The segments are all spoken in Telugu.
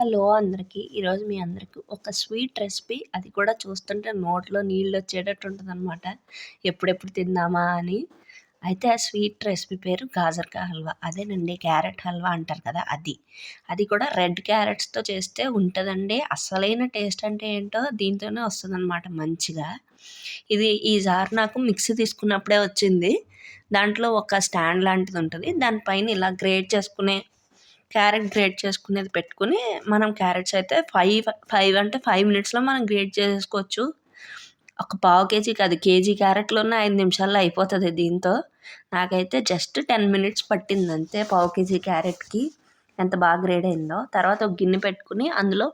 హలో అందరికీ. ఈరోజు మీ అందరికి ఒక స్వీట్ రెసిపీ, అది కూడా చూస్తుంటే నోట్లో నీళ్ళొచ్చేటట్టు ఉంటదనమాట. ఎప్పుడెప్పుడు తిందామా అని. అయితే ఆ స్వీట్ రెసిపీ పేరు గాజర్‌కా హల్వా. అదేనండి, క్యారెట్ హల్వా అంటారు కదా అది. అది కూడా రెడ్ క్యారెట్స్‌తో చేస్తే ఉంటదండి. అసలైన టేస్ట్ అంటే ఏంటో దీంతోనే వస్తదనమాట మంచిగా. ఈసారి నాకు మిక్సీ తీసుకున్నప్పుడే వచ్చింది. దాంట్లో ఒక స్టాండ్ లాంటిది ఉంటది. దానిపైన ఇలా క్యారెట్ గ్రేట్ చేసుకునేది పెట్టుకొని, మనం క్యారెట్స్ అయితే 5 మినిట్స్‌లో మనం గ్రేట్ చేసేసుకోవచ్చు. ఒక పావు కేజీకి అది కేజీ క్యారెట్‌లున్న 5 నిమిషాల్లో అయిపోతది దీంతో. నాకైతే జస్ట్ 10 మినిట్స్ పట్టిందంతే పావు కేజీ క్యారెట్‌కి. ఎంత బాగా గ్రేడ్ అయిందో. తర్వాత ఒక గిన్నె పెట్టుకొని అందులో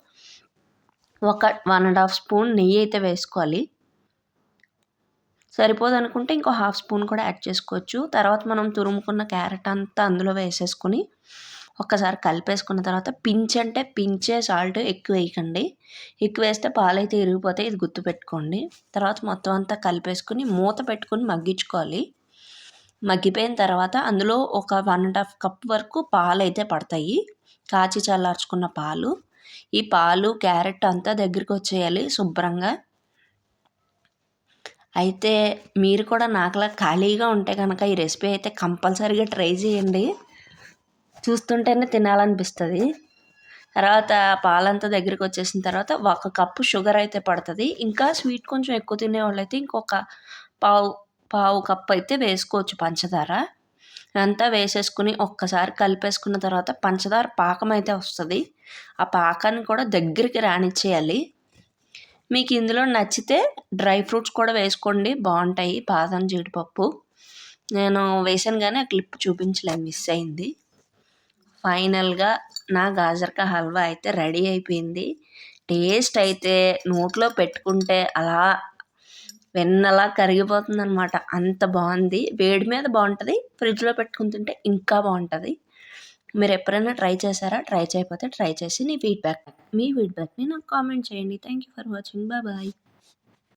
ఒక 1 ½ స్పూన్ నెయ్యయితే వేసుకోవాలి. సరిపోదనుకుంటే ఇంకో హాఫ్ స్పూన్ కూడా యాడ్ చేసుకోవచ్చు. తర్వాత మనం తురుముకున్న క్యారెట్ అంతా అందులో వేసేసుకొని ఒక్కసారి కలిపేసుకున్న తర్వాత అంటే పించే సాల్ట్ ఎక్కువ వేయకండి. ఎక్కువ వేస్తే పాలైతే ఇరిగిపోతాయి, ఇది గుర్తుపెట్టుకోండి. తర్వాత మొత్తం అంతా కలిపేసుకొని మూత పెట్టుకొని మగ్గించుకోవాలి. మగ్గిపోయిన తర్వాత అందులో ఒక 1 ½ కప్ వరకు పాలైతే పడతాయి. కాచి చల్లార్చుకున్న పాలు. ఈ పాలు, క్యారెట్ అంతా దగ్గరికి వచ్చేయాలి శుభ్రంగా. అయితే మీరు కూడా నాకులా ఖాళీగా ఉంటే కనుక ఈ రెసిపీ అయితే కంపల్సరీగా ట్రై చేయండి. చూస్తుంటేనే తినాలనిపిస్తుంది. తర్వాత పాలంతా దగ్గరికి వచ్చేసిన తర్వాత 1 కప్పు షుగర్ అయితే పడుతుంది. ఇంకా స్వీట్ కొంచెం ఎక్కువ తినేవాళ్ళైతే ఇంకొక పావు పావు కప్ అయితే వేసుకోవచ్చు పంచదార. అంతా వేసేసుకుని ఒక్కసారి కలిపేసుకున్న తర్వాత పంచదార పాకం అయితే వస్తుంది. ఆ పాకాన్ని కూడా దగ్గరికి రానిచ్చేయాలి. మీకు ఇందులో నచ్చితే డ్రై ఫ్రూట్స్ కూడా వేసుకోండి, బాగుంటాయి. బాదం, జీడిపప్పు నేను వేసాను కానీ ఆ క్లిప్ చూపించలేదు, మిస్ అయింది. ఫైనల్గా నా గాజర్కా హల్వా అయితే రెడీ అయిపోయింది. టేస్ట్ అయితే నోట్లో పెట్టుకుంటే అలా వెన్నలా కరిగిపోతుందనమాట. అంత బాగుంది. వేడి మీద బాగుంటుంది, ఫ్రిడ్జ్లో పెట్టుకుని తింటే ఇంకా బాగుంటుంది. మీరు ఎప్పుడైనా ట్రై చేశారా? ట్రై చేయకపోతే ట్రై చేసి మీ ఫీడ్బ్యాక్ని నాకు కామెంట్ చేయండి. Thank you for watching. Bye.